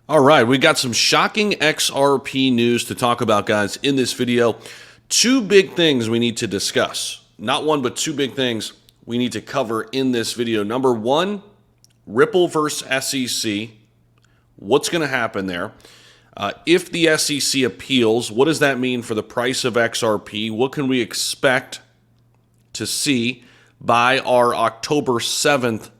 All right, we got some shocking XRP news to talk about, guys, in this video. Two big things we need to discuss. Not one, but two big things we need to cover in this video. Number one, Ripple versus SEC. What's going to happen there? If the SEC appeals, what does that mean for the price of XRP? What can we expect to see by our October 7th,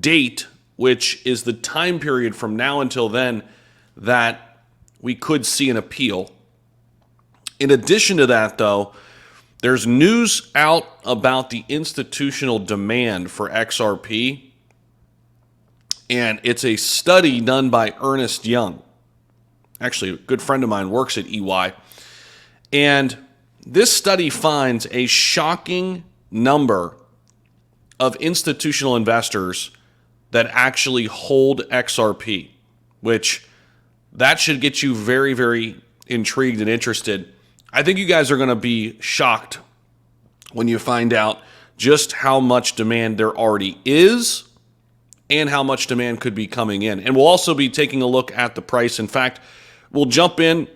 date, which is the time period from now until then that we could see an appeal. In addition to that, though, there's news out about the institutional demand for XRP, and it's a study done by Ernest Young. Actually, a good friend of mine works at EY, and this study finds a shocking number of institutional investors that actually hold XRP, which that should get you very, very intrigued and interested. I think you guys are going to be shocked when you find out just how much demand there already is and how much demand could be coming in. And we'll also be taking a look at the price. In fact, we'll jump in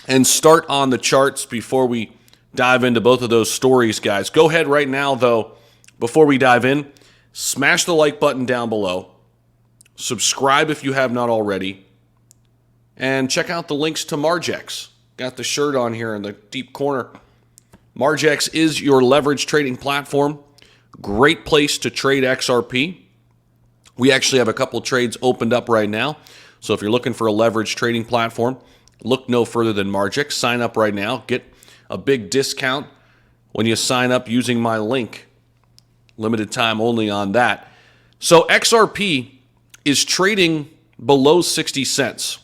and start on the charts before we dive into both of those stories, guys. Go ahead right now, though, before we dive in, smash the like button down below, subscribe if you have not already, and check out the links to Margex. Got the shirt on here in the deep corner. Margex is your leverage trading platform. Great place to trade XRP. We actually have a couple trades opened up right now. So if you're looking for a leverage trading platform, look no further than Margex. Sign up right now. Get a big discount when you sign up using my link. Limited time only on that. So XRP is trading below 60 cents,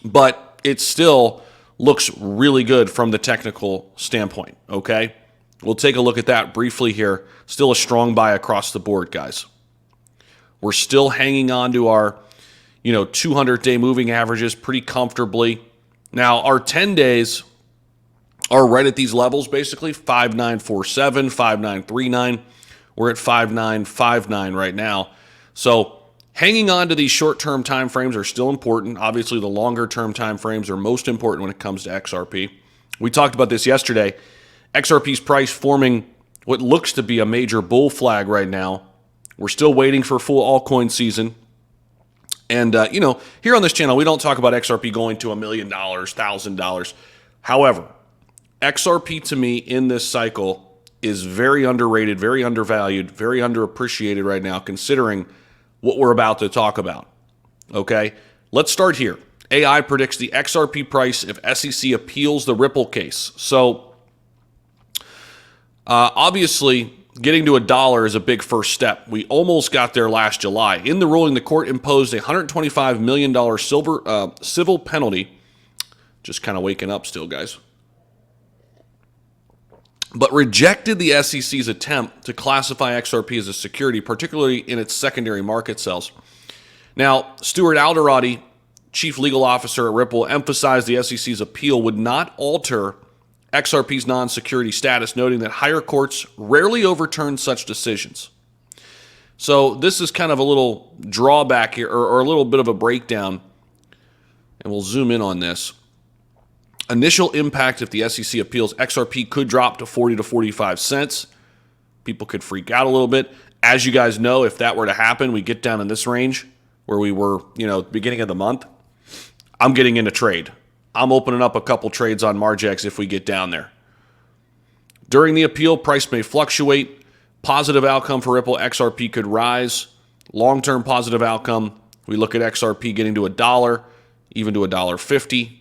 but it still looks really good from the technical standpoint, okay? We'll take a look at that briefly here. Still a strong buy across the board, guys. We're still hanging on to our 200-day moving averages pretty comfortably. Now, our 10 days are right at these levels, basically 5947, 5939. We're at 5959 right now. So hanging on to these short-term time frames are still important. Obviously, the longer-term time frames are most important when it comes to XRP. We talked about this yesterday. XRP's price forming what looks to be a major bull flag right now. We're still waiting for full altcoin season. And, here on this channel, we don't talk about XRP going to $1 million, $1,000. However, XRP to me in this cycle is very underrated, very undervalued, very underappreciated right now, considering what we're about to talk about. Okay, let's start here. AI predicts the XRP price if SEC appeals the Ripple case. So, obviously, getting to $1 is a big first step. We almost got there last July. In the ruling, the court imposed a $125 million civil penalty. Just kind of waking up still, guys. But rejected the SEC's attempt to classify XRP as a security, particularly in its secondary market sales. Now, Stuart Alderoty, chief legal officer at Ripple, emphasized the SEC's appeal would not alter XRP's non-security status, noting that higher courts rarely overturn such decisions. So this is kind of a little drawback here, or a little bit of a breakdown, and we'll zoom in on this. Initial impact if the SEC appeals, XRP could drop to 40 to 45 cents. People could freak out a little bit. As you guys know, if that were to happen, we get down in this range where we were, beginning of the month. I'm getting into trade. I'm opening up a couple trades on Margex if we get down there. During the appeal, price may fluctuate. Positive outcome for Ripple, XRP could rise. Long-term positive outcome, we look at XRP getting to $1, even to $1.50.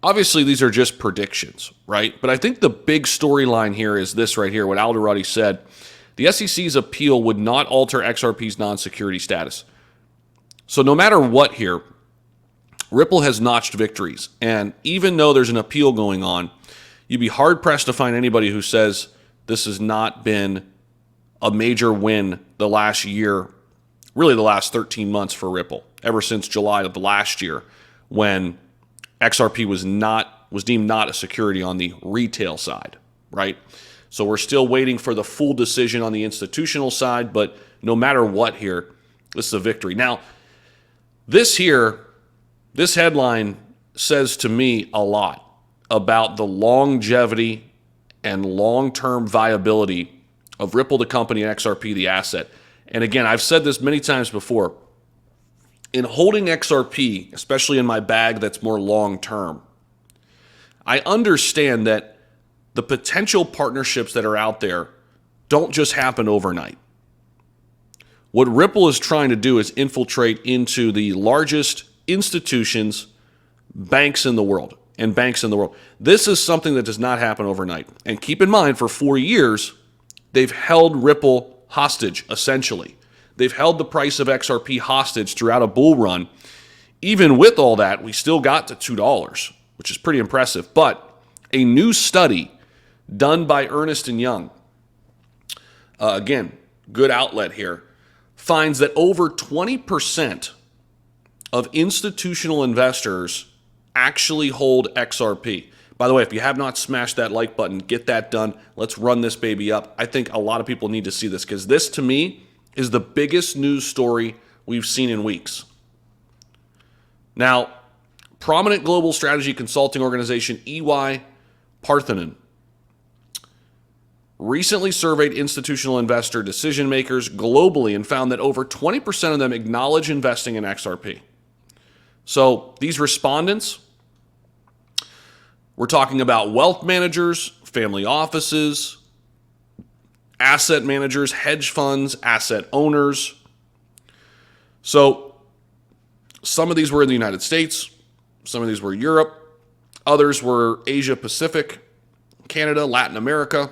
Obviously, these are just predictions, right? But I think the big storyline here is this right here, what Alderoty said. The SEC's appeal would not alter XRP's non-security status. So no matter what here, Ripple has notched victories. And even though there's an appeal going on, you'd be hard-pressed to find anybody who says this has not been a major win the last year, really the last 13 months for Ripple, ever since July of the last year when XRP was deemed not a security on the retail side, right? So we're still waiting for the full decision on the institutional side, but no matter what here, this is a victory. Now, this headline says to me a lot about the longevity and long-term viability of Ripple, the company, and XRP, the asset. And again, I've said this many times before. In holding XRP, especially in my bag that's more long-term, I understand that the potential partnerships that are out there don't just happen overnight. What Ripple is trying to do is infiltrate into the largest institutions, banks in the world. This is something that does not happen overnight. And keep in mind, for 4 years, they've held Ripple hostage, essentially. They've held the price of XRP hostage throughout a bull run. Even with all that, we still got to $2, which is pretty impressive. But a new study done by Ernst & Young, again, good outlet here, finds that over 20% of institutional investors actually hold XRP. By the way, if you have not smashed that like button, get that done. Let's run this baby up. I think a lot of people need to see this because this, to me, is the biggest news story we've seen in weeks. Now, prominent global strategy consulting organization EY Parthenon recently surveyed institutional investor decision makers globally and found that over 20% of them acknowledge investing in XRP. So these respondents, we're talking about wealth managers, family offices, asset managers, hedge funds, asset owners. So some of these were in the United States, some of these were Europe, others were Asia Pacific, Canada, Latin America.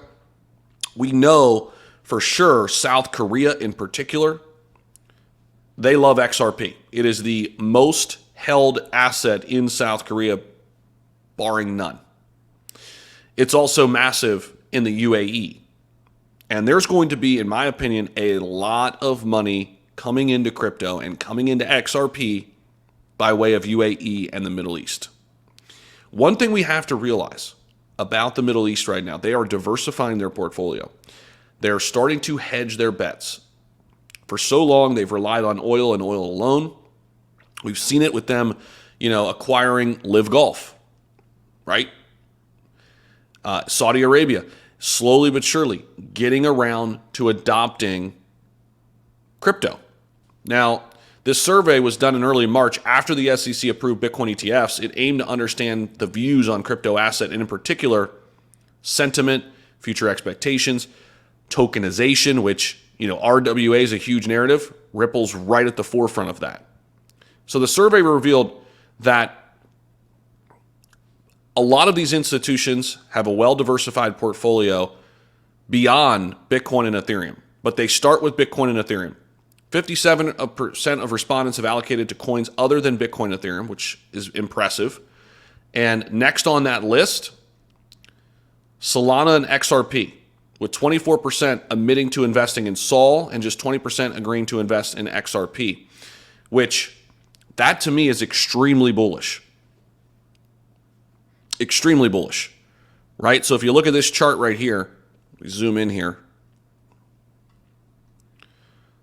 We know for sure South Korea in particular, they love XRP. It is the most held asset in South Korea, barring none. It's also massive in the UAE. And there's going to be, in my opinion, a lot of money coming into crypto and coming into XRP by way of UAE and the Middle East. One thing we have to realize about the Middle East right now, they are diversifying their portfolio. They're starting to hedge their bets. For so long, they've relied on oil and oil alone. We've seen it with them, acquiring Live Golf, right? Saudi Arabia, slowly but surely getting around to adopting crypto. Now, this survey was done in early March after the SEC approved Bitcoin ETFs. It aimed to understand the views on crypto asset and in particular, sentiment, future expectations, tokenization, which, RWA is a huge narrative. Ripple's right at the forefront of that. So the survey revealed that a lot of these institutions have a well-diversified portfolio beyond Bitcoin and Ethereum, but they start with Bitcoin and Ethereum. 57% of respondents have allocated to coins other than Bitcoin and Ethereum, which is impressive. And next on that list, Solana and XRP, with 24% admitting to investing in Sol and just 20% agreeing to invest in XRP, which that to me is extremely bullish. Extremely bullish, right? So if you look at this chart right here, we zoom in here.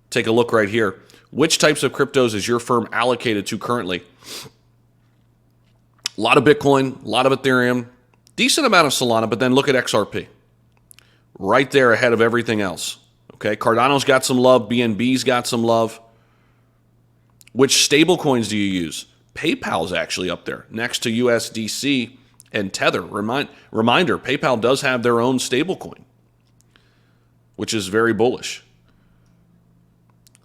Take a look right here. Which types of cryptos is your firm allocated to currently? A lot of Bitcoin, a lot of Ethereum, decent amount of Solana, but then look at XRP. Right there ahead of everything else. Okay, Cardano's got some love, BNB's got some love. Which stable coins do you use? PayPal's actually up there next to USDC and Tether. Reminder, PayPal does have their own stablecoin, which is very bullish.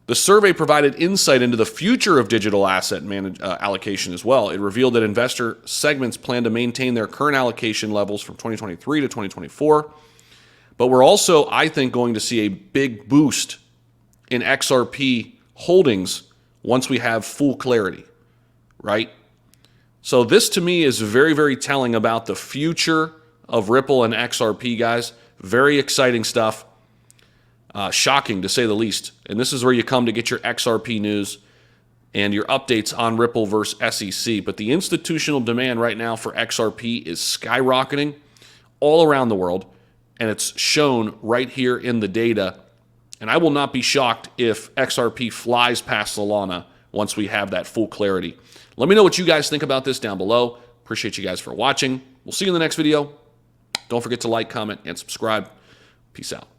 The survey provided insight into the future of digital asset allocation as well. It revealed that investor segments plan to maintain their current allocation levels from 2023 to 2024. But we're also, I think, going to see a big boost in XRP holdings once we have full clarity, right? So this to me is very, very telling about the future of Ripple and XRP, guys. Very exciting stuff. Shocking, to say the least. And this is where you come to get your XRP news and your updates on Ripple versus SEC. But the institutional demand right now for XRP is skyrocketing all around the world. and it's shown right here in the data. And I will not be shocked if XRP flies past Solana once we have that full clarity. Let me know what you guys think about this down below. Appreciate you guys for watching. We'll see you in the next video. Don't forget to like, comment, and subscribe. Peace out.